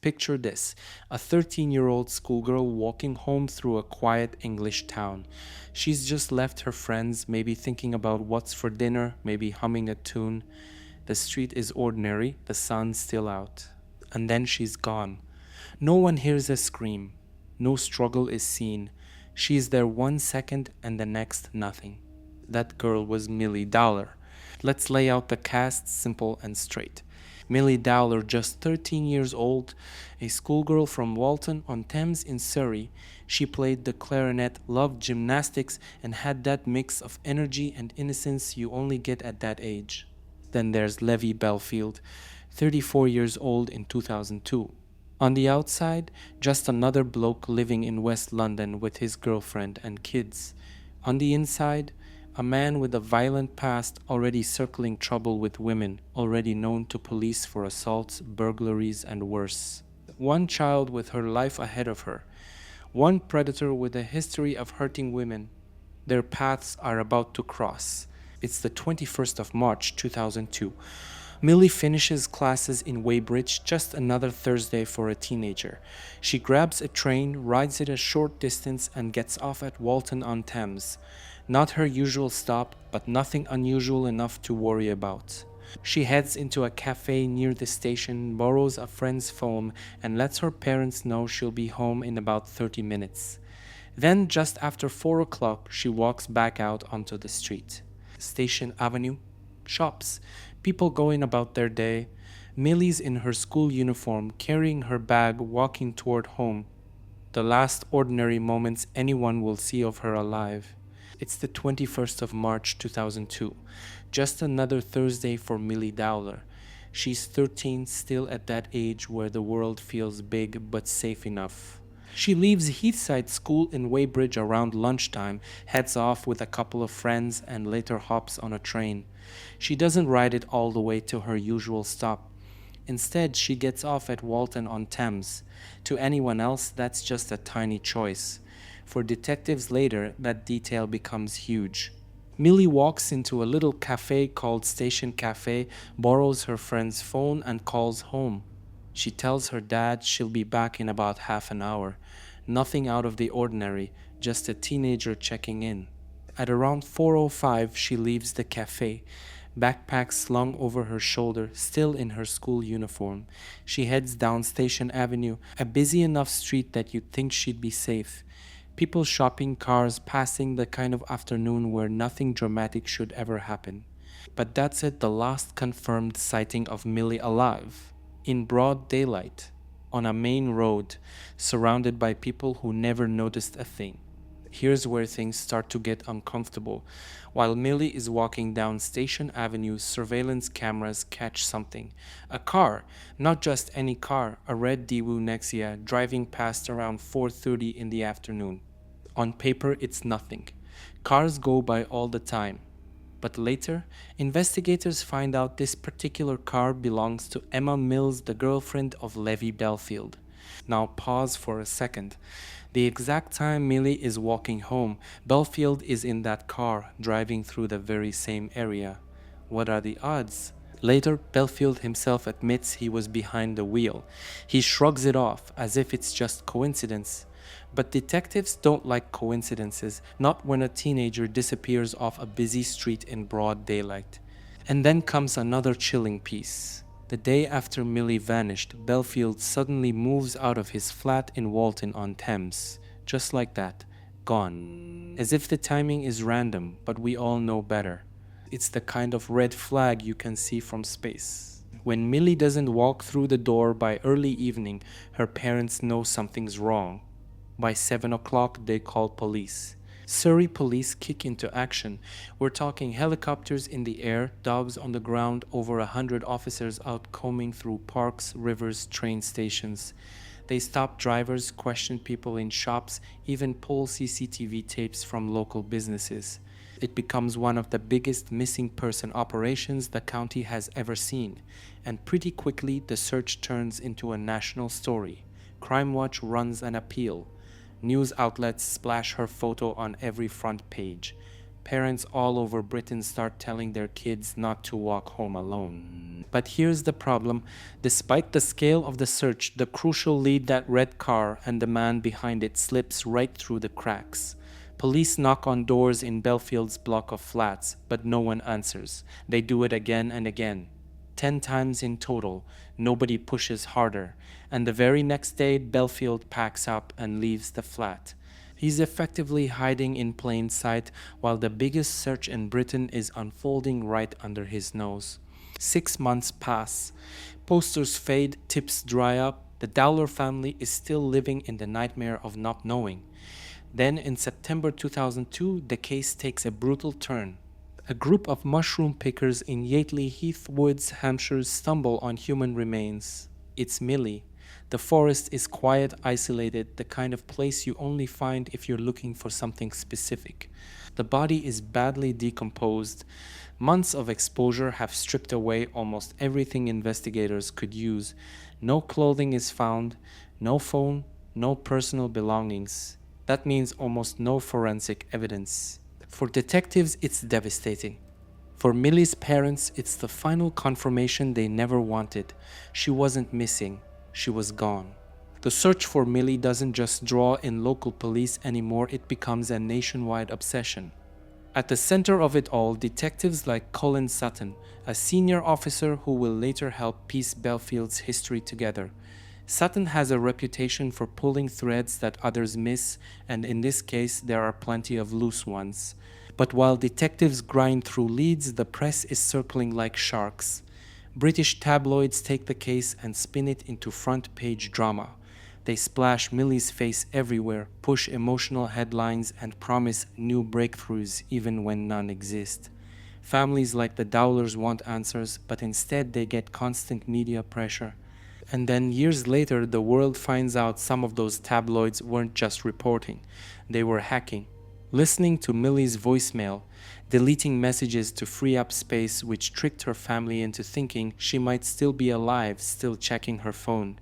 Picture this: a 13-year-old schoolgirl walking home through a quiet English town. She's just left her friends, maybe thinking about what's for dinner, maybe humming a tune. The street is ordinary, the sun's still out. And then she's gone. No one hears a scream. No struggle is seen. She's there 1 second and the next nothing. That girl was Milly Dowler. Let's lay out the cast simple and straight. Milly Dowler, just 13 years old, a schoolgirl from Walton-on-Thames in Surrey. She played the clarinet, loved gymnastics, and had that mix of energy and innocence you only get at that age. Then there's Levi Bellfield, 34 years old in 2002. On the outside, just another bloke living in West London with his girlfriend and kids. On the inside, a man with a violent past, already circling trouble with women, already known to police for assaults, burglaries, and worse. One child with her life ahead of her. One predator with a history of hurting women. Their paths are about to cross. It's the 21st of March 2002. Milly finishes classes in Weybridge, just another Thursday for a teenager. She grabs a train, rides it a short distance, and gets off at Walton-on-Thames. Not her usual stop, but nothing unusual enough to worry about. She heads into a cafe near the station, borrows a friend's phone, and lets her parents know she'll be home in about 30 minutes. Then, just after 4 o'clock, she walks back out onto the street. Station Avenue, shops, people going about their day. Milly's in her school uniform, carrying her bag, walking toward home. The last ordinary moments anyone will see of her alive. It's the 21st of March 2002. Just another Thursday for Milly Dowler. She's 13, still at that age where the world feels big but safe enough. She leaves Heathside School in Weybridge around lunchtime, heads off with a couple of friends, and later hops on a train. She doesn't ride it all the way to her usual stop. Instead, she gets off at Walton-on-Thames. To anyone else, that's just a tiny choice. For detectives later, that detail becomes huge. Milly walks into a little cafe called Station Cafe, borrows her friend's phone, and calls home. She tells her dad she'll be back in about half an hour. Nothing out of the ordinary, just a teenager checking in. At around 4:05, she leaves the cafe, backpack slung over her shoulder, still in her school uniform. She heads down Station Avenue, a busy enough street that you'd think she'd be safe. People shopping, cars passing, the kind of afternoon where nothing dramatic should ever happen. But that's it, the last confirmed sighting of Milly alive. In broad daylight, on a main road, surrounded by people who never noticed a thing. Here's where things start to get uncomfortable. While Milly is walking down Station Avenue, surveillance cameras catch something. A car, not just any car, a red Daewoo Nexia driving past around 4:30 in the afternoon. On paper, it's nothing. Cars go by all the time. But later, investigators find out this particular car belongs to Emma Mills, the girlfriend of Levi Bellfield. Now pause for a second. The exact time Milly is walking home, Bellfield is in that car, driving through the very same area. What are the odds? Later, Bellfield himself admits he was behind the wheel. He shrugs it off, as if it's just coincidence. But detectives don't like coincidences, not when a teenager disappears off a busy street in broad daylight. And then comes another chilling piece. The day after Milly vanished, Bellfield suddenly moves out of his flat in Walton-on-Thames. Just like that. Gone. As if the timing is random, but we all know better. It's the kind of red flag you can see from space. When Milly doesn't walk through the door by early evening, her parents know something's wrong. By 7 o'clock, they call police. Surrey police kick into action. We're talking helicopters in the air, dogs on the ground, over 100 officers out combing through parks, rivers, train stations. They stop drivers, question people in shops, even pull CCTV tapes from local businesses. It becomes one of the biggest missing person operations the county has ever seen. And pretty quickly, the search turns into a national story. Crime Watch runs an appeal. News outlets splash her photo on every front page. parents all over Britain start telling their kids not to walk home alone. But here's the problem. Despite the scale of the search, the crucial lead, that red car, and the man behind it slips right through the cracks. Police knock on doors in Bellfield's block of flats, but no one answers. They do it again and again. 10 times in total. Nobody pushes harder. And the very next day, Bellfield packs up and leaves the flat. He's effectively hiding in plain sight while the biggest search in Britain is unfolding right under his nose. 6 months pass. Posters fade, tips dry up. The Dowler family is still living in the nightmare of not knowing. Then in September 2002, the case takes a brutal turn. A group of mushroom pickers in Yateley Heath Woods, Hampshire, stumble on human remains. It's Milly. The forest is quiet, isolated, the kind of place you only find if you're looking for something specific. The body is badly decomposed. Months of exposure have stripped away almost everything investigators could use. No clothing is found, no phone, no personal belongings. That means almost no forensic evidence. For detectives, it's devastating. For Milly's parents, it's the final confirmation they never wanted. She wasn't missing. She was gone. The search for Milly doesn't just draw in local police anymore, it becomes a nationwide obsession. At the center of it all, detectives like Colin Sutton, a senior officer who will later help piece Bellfield's history together. Sutton has a reputation for pulling threads that others miss, and in this case, there are plenty of loose ones. But while detectives grind through leads, the press is circling like sharks. British tabloids take the case and spin it into front-page drama. They splash Milly's face everywhere, push emotional headlines, and promise new breakthroughs even when none exist. Families like the Dowlers want answers, but instead they get constant media pressure. And then years later, the world finds out some of those tabloids weren't just reporting, they were hacking. Listening to Milly's voicemail, deleting messages to free up space, which tricked her family into thinking she might still be alive, still checking her phone.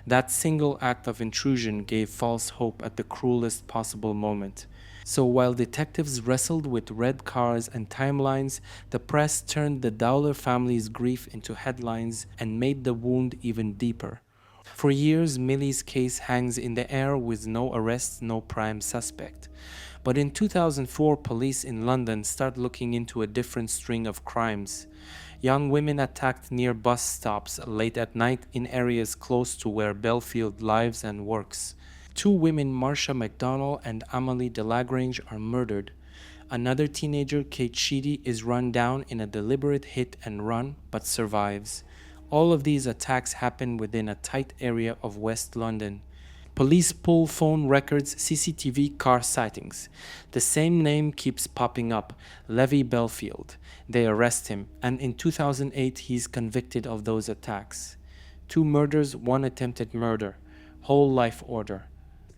That single act of intrusion gave false hope at the cruelest possible moment. So while detectives wrestled with red cars and timelines, the press turned the Dowler family's grief into headlines and made the wound even deeper. For years, Milly's case hangs in the air with no arrests, no prime suspect. But in 2004, police in London start looking into a different string of crimes. Young women attacked near bus stops late at night in areas close to where Bellfield lives and works. 2 women, Marcia McDonnell and Amelie Delagrange, are murdered. Another teenager, Kate Sheedy, is run down in a deliberate hit and run, but survives. All of these attacks happen within a tight area of West London. Police pull phone records, CCTV, car sightings. The same name keeps popping up, Levi Bellfield. They arrest him, and in 2008 he's convicted of those attacks. 2 murders, 1 attempted murder. Whole life order.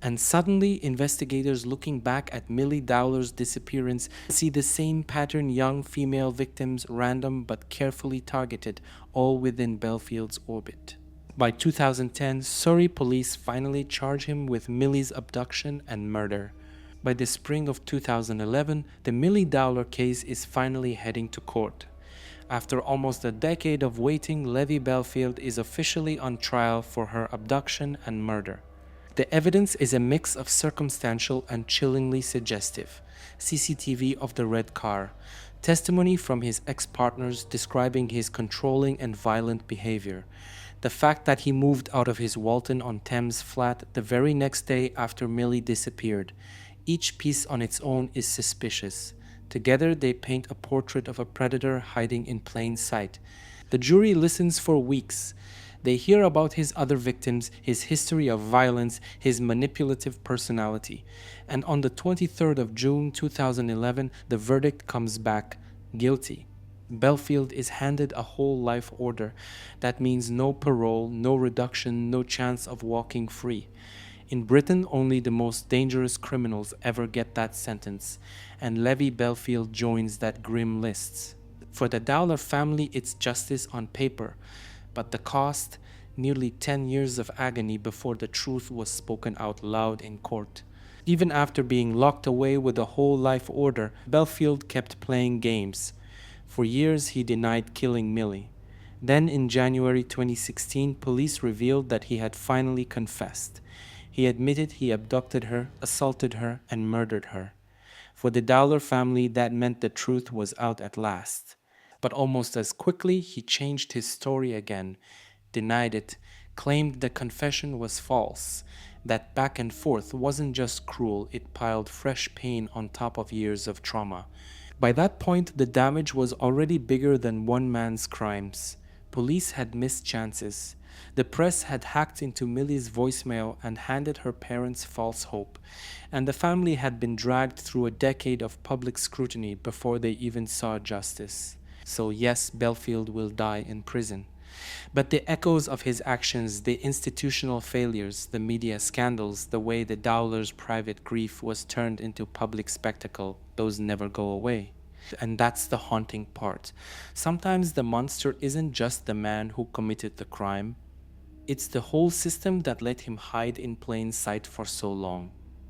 And suddenly, investigators looking back at Milly Dowler's disappearance see the same pattern: young female victims, random but carefully targeted, all within Bellfield's orbit. By 2010, Surrey police finally charge him with Milly's abduction and murder. By the spring of 2011, the Milly Dowler case is finally heading to court. After almost a decade of waiting, Levi Bellfield is officially on trial for her abduction and murder. The evidence is a mix of circumstantial and chillingly suggestive. CCTV of the red car, testimony from his ex-partners describing his controlling and violent behavior, the fact that he moved out of his Walton-on-Thames flat the very next day after Milly disappeared. Each piece on its own is suspicious. Together they paint a portrait of a predator hiding in plain sight. The jury listens for weeks. They hear about his other victims, his history of violence, his manipulative personality. And on the 23rd of June 2011, the verdict comes back: guilty. Bellfield is handed a whole life order. That means no parole, no reduction, no chance of walking free. In Britain, only the most dangerous criminals ever get that sentence, and Levi Bellfield joins that grim list. For the Dowler family, it's justice on paper. But the cost? Nearly 10 years of agony before the truth was spoken out loud in court. Even after being locked away with a whole life order, Belfield kept playing games. For years, he denied killing Milly. Then, in January 2016, police revealed that he had finally confessed. He admitted he abducted her, assaulted her, and murdered her. For the Dowler family, that meant the truth was out at last. But almost as quickly, he changed his story again, denied it, claimed the confession was false. That back and forth wasn't just cruel, it piled fresh pain on top of years of trauma. By that point, the damage was already bigger than one man's crimes. Police had missed chances. The press had hacked into Milly's voicemail and handed her parents false hope, and the family had been dragged through a decade of public scrutiny before they even saw justice. So yes, Belfield will die in prison. But the echoes of his actions, the institutional failures, the media scandals, the way the Dowler's private grief was turned into public spectacle, those never go away. And that's the haunting part. Sometimes the monster isn't just the man who committed the crime, it's the whole system that let him hide in plain sight for so long.